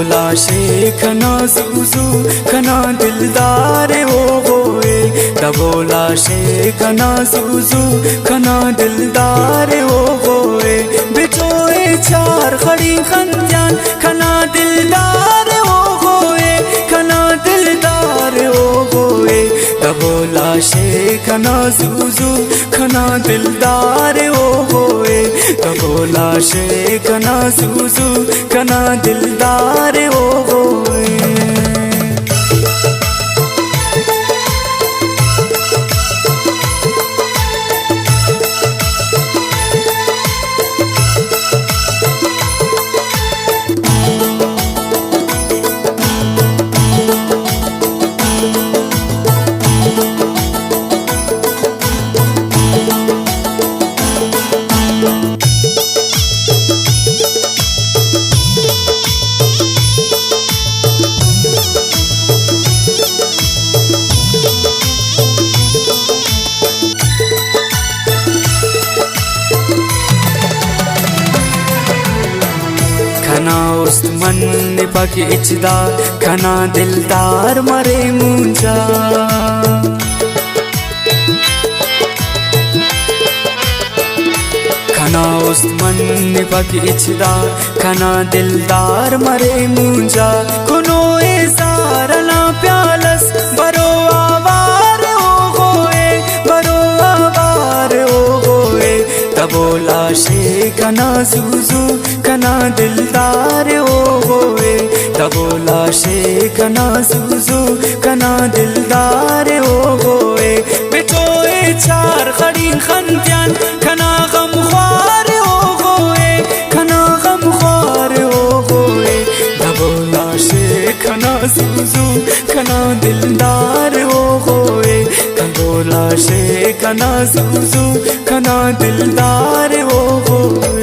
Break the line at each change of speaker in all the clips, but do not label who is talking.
बोला शेख ना सुजू खना दिलदार हो गोए, बोला शेख ना सुजू खना दिलदार हो गोए, बिचोए चार खड़ी खंजान खना दिलदार हो गोए, खना दिलदार हो गोए, बोला शेख ना सुजू खना दिलदार हो गोए, बोला शेख ना सुजू खना दिलदार हो गोए। खना उस्मान पक इचदा खना दिलदार मरे मुंजा, खना उस्मान पक इचदा खना दिलदार मरे मुंजा, कुनो ए सारना प्यालस बरो आवार हो गोए, बरो आवार हो गोए, बोला शेख ना सुजू खना दिलदार हो गोए, बोला शेख ना सुजू खना दिलदार हो गोए, बिचोए चार खड़ी खंजान खना गम ख्वार हो गोए, खना गम ख्वार हो गोए, बोला शेख ना सुजू खना दिलदार हो गोए, बोला शेख ना सुजू खना दिलदार हो गोए।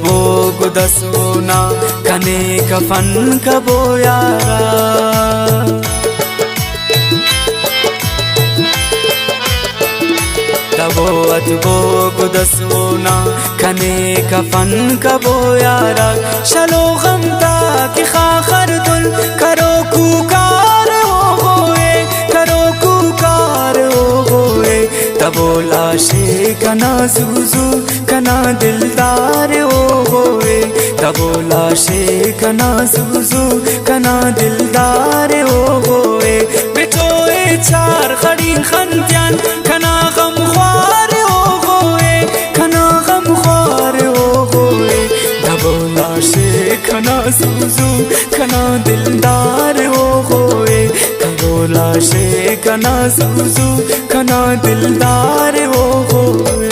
वो गुदसोना कने कफन कबो यारा, वो गुदसोना कने कफन कबो यारा, शलो गमता कि खाखर दुल करो कुकार हो गोए, करो कुकार हो गोए, बोला शेख ना सुजू खना दिलदार हो गोए, बोला शेख ना सुजू खना दिलदार हो गोए, बिचोए चार खड़ी खंजान खना गम ख्वार हो गोए, खना गम ख्वार हो गोए, बोला शेख ना सुजू खना दिलदार हो गोए, बोला शेख ना सुजू खना दिलदार हो गोए।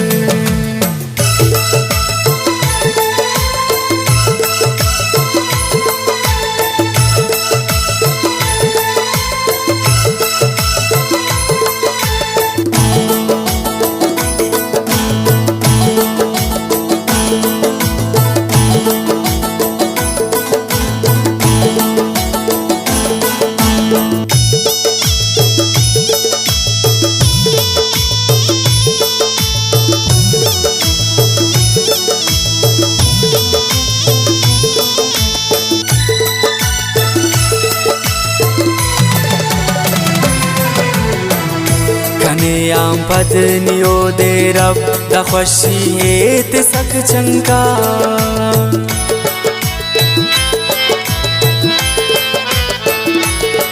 आम पदनियो दे रब दा खुशियत सक चंका,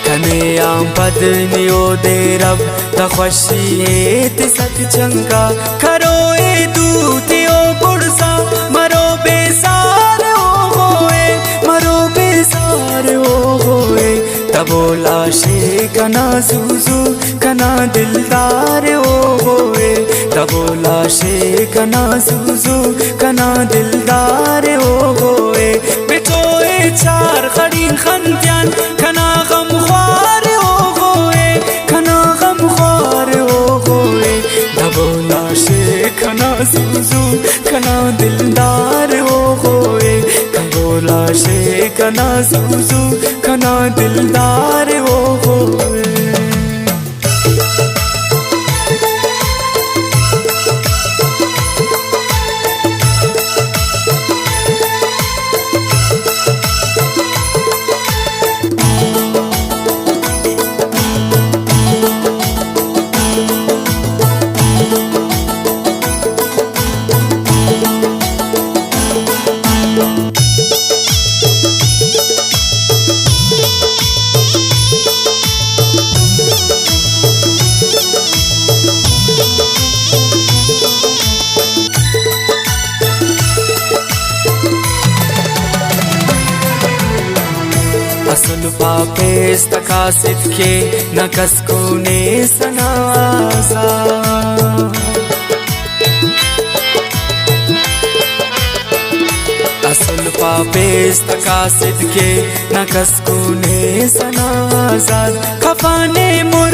कने आम पदनियो दे रब दा खुशियत सक चंका, करो ए दूतियो बुड़सा मरो बेसार हो गोए, मरो बेसार हो गोए, दबोला शे कना सुजू कना दिलदार ओ होए दबोला शे कना सुजू कना दिलदार ओ होए बिचोए चार खड़ी खंत्यान कना गम ख्वार ओ होए कना गम ख्वार ओ होए दबोला शे कना सुजू कना दिलदार ओ होए दबोला शे कना सुजू कना दिलदार ओ होए असल पापेस तकासिद के नकस को ने सनासा असल पापेस तकासिद के नकस को ने सनासा खफाने मुर